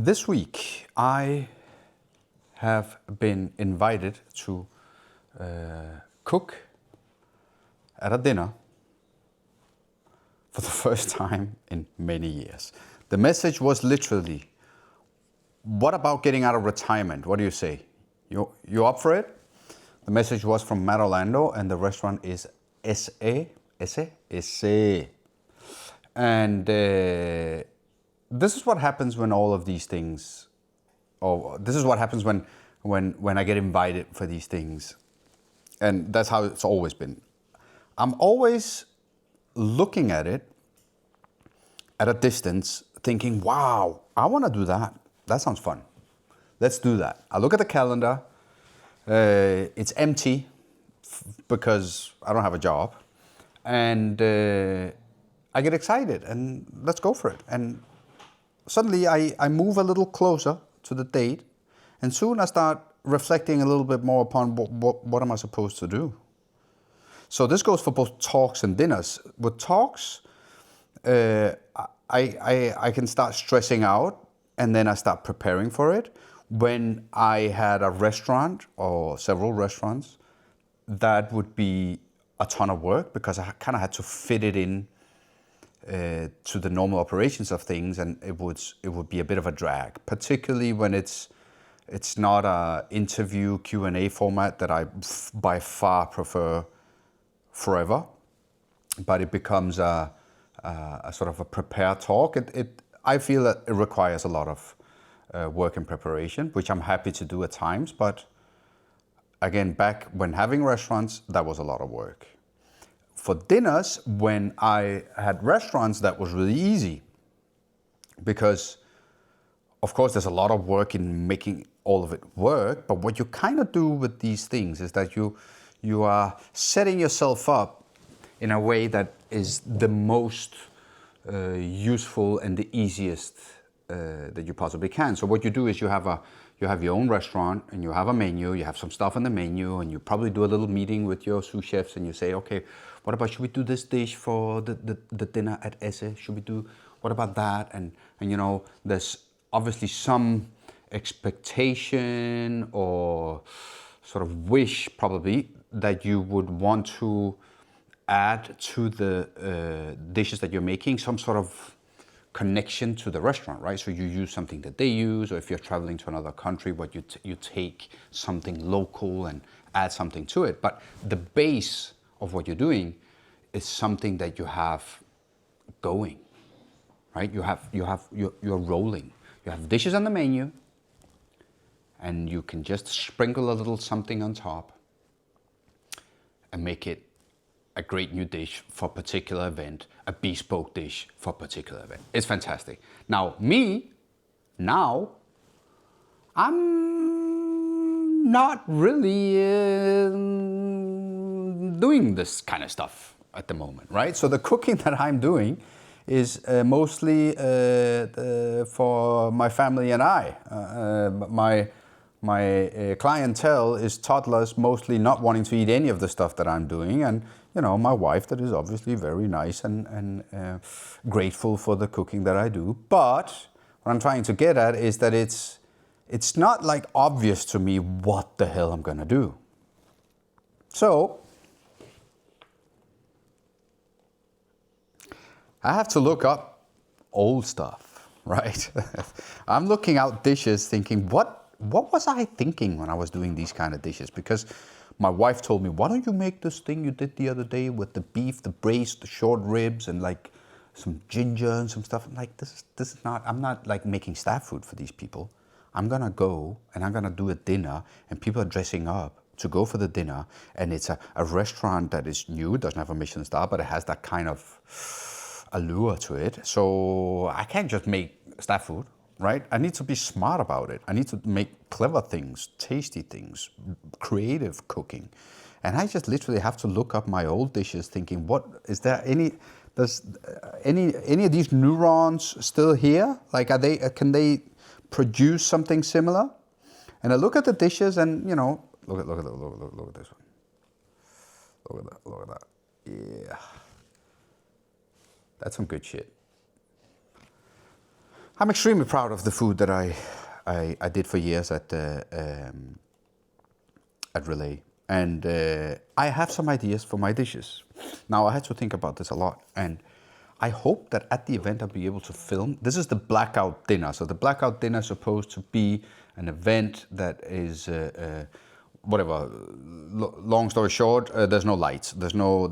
This week, I have been invited to cook at a dinner for the first time in many years. The message was literally, what about getting out of retirement? What do you say? You up for it? The message was from Matt Orlando, and the restaurant is Esse. And this is what happens when all of these things, or this is what happens when I get invited for these things. And that's how it's always been. I'm always looking at it at a distance, thinking, wow, I want to do that. That sounds fun. Let's do that. I look at the calendar. It's empty because I don't have a job. And I get excited and let's go for it. And suddenly I move a little closer to the date, and soon I start reflecting a little bit more upon what am I supposed to do. So this goes for both talks and dinners. With talks, I can start stressing out, and then I start preparing for it. When I had a restaurant or several restaurants, that would be a ton of work because I kind of had to fit it in to the normal operations of things, and it would be a bit of a drag, particularly when it's not a interview Q&A format that I by far prefer forever, but it becomes a sort of a prepared talk. I feel that it requires a lot of work and preparation, which I'm happy to do at times, but again, back when having restaurants, that was a lot of work. For dinners, when I had restaurants, that was really easy because, of course, there's a lot of work in making all of it work, but what you kind of do with these things is that you are setting yourself up in a way that is the most useful and the easiest that you possibly can. So what you do is you have your own restaurant and you have a menu, you have some stuff on the menu, and you probably do a little meeting with your sous-chefs and you say, okay, what about, should we do this dish for the dinner at Esse? What about that? And you know, there's obviously some expectation or sort of wish probably that you would want to add to the dishes that you're making, some sort of connection to the restaurant, right? So you use something that they use, or if you're traveling to another country, you take something local and add something to it. But the base of what you're doing is something that you have going, right? You're rolling. You have dishes on the menu, and you can just sprinkle a little something on top and make it a great new dish for a particular event, a bespoke dish for a particular event. It's fantastic. Now, I'm not really doing this kind of stuff at the moment, right? So the cooking that I'm doing is mostly for my family and I. My clientele is toddlers mostly not wanting to eat any of the stuff that I'm doing, and you know, my wife that is obviously very nice and grateful for the cooking that I do. But what I'm trying to get at is that it's not like obvious to me what the hell I'm gonna do. So I have to look up old stuff, right? I'm looking out dishes thinking, what was I thinking when I was doing these kind of dishes? Because my wife told me, why don't you make this thing you did the other day with the beef, the braised, the short ribs, and like some ginger and some stuff. I'm like, this is not, I'm not like making staff food for these people. I'm gonna go and I'm gonna do a dinner, and people are dressing up to go for the dinner, and it's a restaurant that is new, doesn't have a Michelin star, but it has that kind of allure to it. So I can't just make staff food, right? I need to be smart about it. I need to make clever things, tasty things, creative cooking. And I just literally have to look up my old dishes thinking, does any of these neurons still here? Like, can they produce something similar? And I look at the dishes and, you know, look at this one. Look at that. Yeah. That's some good shit. I'm extremely proud of the food that I did for years at Relæ. And I have some ideas for my dishes. Now, I had to think about this a lot. And I hope that at the event I'll be able to film. This is the Blackout Dinner. So the Blackout Dinner is supposed to be an event that is, whatever, long story short, there's no lights. There's no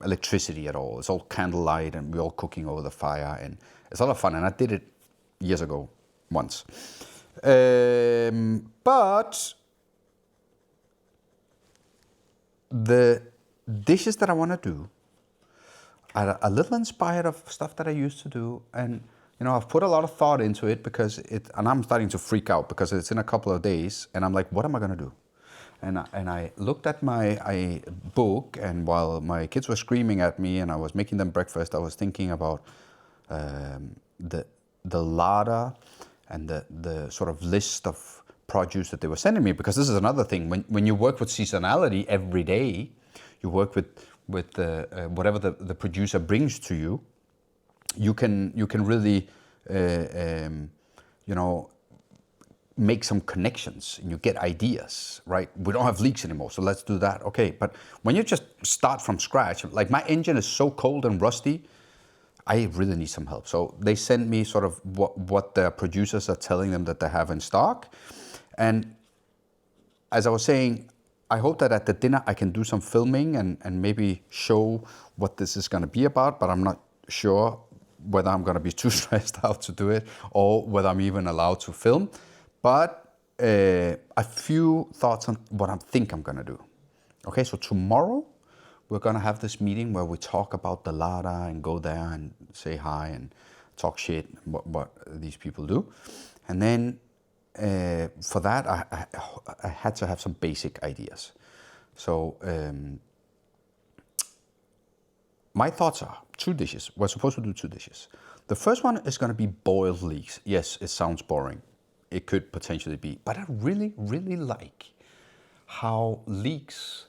electricity at all. It's all candlelight and we're all cooking over the fire. And it's a lot of fun. And I did it years ago, once. But the dishes that I want to do are a little inspired of stuff that I used to do, and I've put a lot of thought into it and I'm starting to freak out because it's in a couple of days, and I'm like, what am I gonna do? And I looked at my book, and while my kids were screaming at me and I was making them breakfast, I was thinking about the larder and the sort of list of produce that they were sending me, because this is another thing. When you work with seasonality every day, you work with whatever the producer brings to you, you can really make some connections and you get ideas, right? We don't have leeks anymore, so let's do that. Okay, but when you just start from scratch, like my engine is so cold and rusty, I really need some help. So they send me sort of what the producers are telling them that they have in stock. And as I was saying, I hope that at the dinner I can do some filming and maybe show what this is going to be about, but I'm not sure whether I'm going to be too stressed out to do it or whether I'm even allowed to film. But a few thoughts on what I think I'm going to do. Okay, so tomorrow we're going to have this meeting where we talk about the larder and go there and say hi and talk shit, what these people do. And then for that, I had to have some basic ideas. So my thoughts are 2 dishes. We're supposed to do 2 dishes. The first one is going to be boiled leeks. Yes, it sounds boring. It could potentially be. But I really, really like how leeks,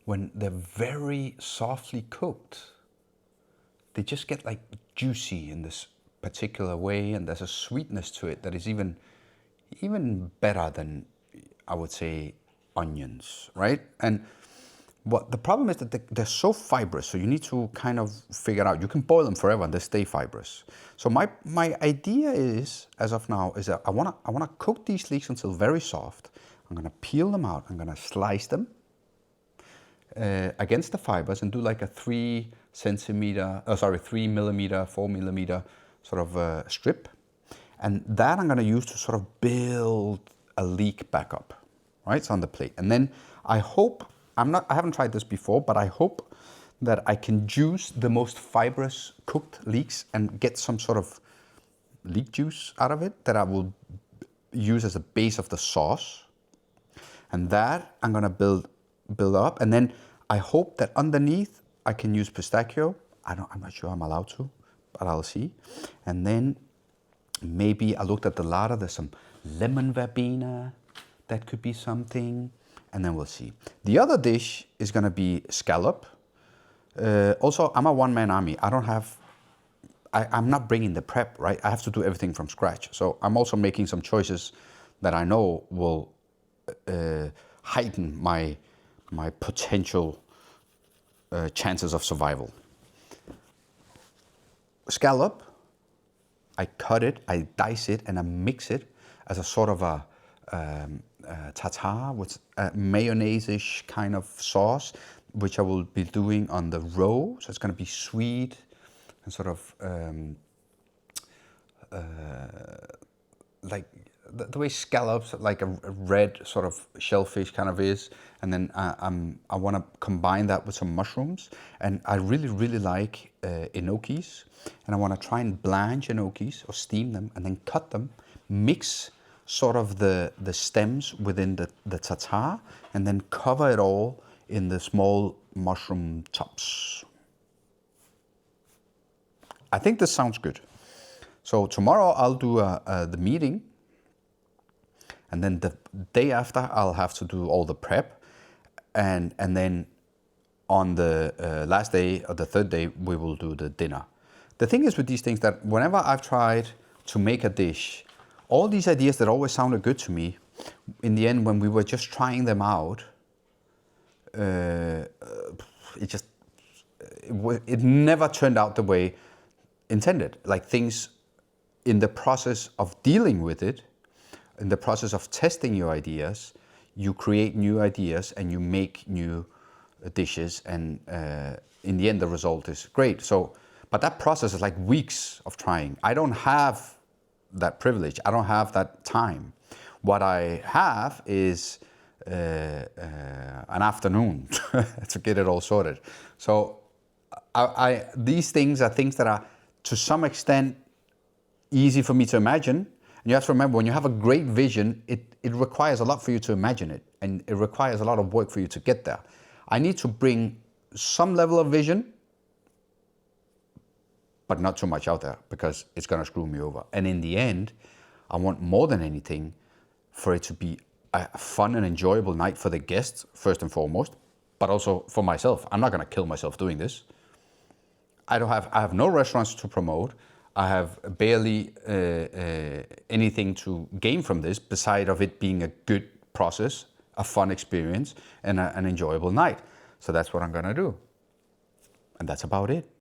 when they're very softly cooked, they just get like juicy in this particular way, and there's a sweetness to it that is even better than, I would say, onions, right? And what the problem is that they're so fibrous, so you need to kind of figure out. You can boil them forever and they stay fibrous. So my idea is, as of now, is that I wanna cook these leeks until very soft. I'm gonna peel them out. I'm gonna slice them against the fibers and do like a 3 millimeter, 4 millimeter sort of strip. And that I'm going to use to sort of build a leek back up, right? It's on the plate. And then I hope, I haven't tried this before, but I hope that I can juice the most fibrous cooked leeks and get some sort of leek juice out of it that I will use as a base of the sauce. And that I'm going to build up. And then I hope that underneath I can use pistachio. I'm not sure I'm allowed to, but I'll see. And then maybe I looked at the larder, there's some lemon verbena, that could be something, and then we'll see. The other dish is gonna be scallop. Also, I'm a one-man army. I'm not bringing the prep, right? I have to do everything from scratch. So I'm also making some choices that I know will heighten my potential chances of survival. Scallop, I cut it, I dice it, and I mix it as a sort of a tartare with a mayonnaise-ish kind of sauce, which I will be doing on the roe. So it's going to be sweet and sort of like the way scallops, like a red sort of shellfish kind of is. And then I want to combine that with some mushrooms. And I really, really like gnocchis. And I want to try and blanch gnocchis or steam them and then cut them, mix sort of the stems within the tartare, and then cover it all in the small mushroom tops. I think this sounds good. So tomorrow I'll do the meeting, and then the day after I'll have to do all the prep, and then on the last day or the third day we will do the dinner. the thing is with these things that whenever I've tried to make a dish, all these ideas that always sounded good to me, in the end, when we were just trying them out, it never turned out the way intended. Like things in the process of dealing with it, in the process of testing your ideas, you create new ideas and you make new dishes, and in the end the result is great. So, but that process is like weeks of trying. I don't have that privilege. I don't have that time. What I have is an afternoon to get it all sorted. So these things are things that are to some extent easy for me to imagine. And you have to remember, when you have a great vision, it requires a lot for you to imagine it, and it requires a lot of work for you to get there. I need to bring some level of vision, but not too much out there, because it's going to screw me over. And in the end, I want more than anything for it to be a fun and enjoyable night for the guests, first and foremost, but also for myself. I'm not going to kill myself doing this. I have no restaurants to promote. I have barely anything to gain from this, beside of it being a good process, a fun experience, and an enjoyable night. So that's what I'm going to do. And that's about it.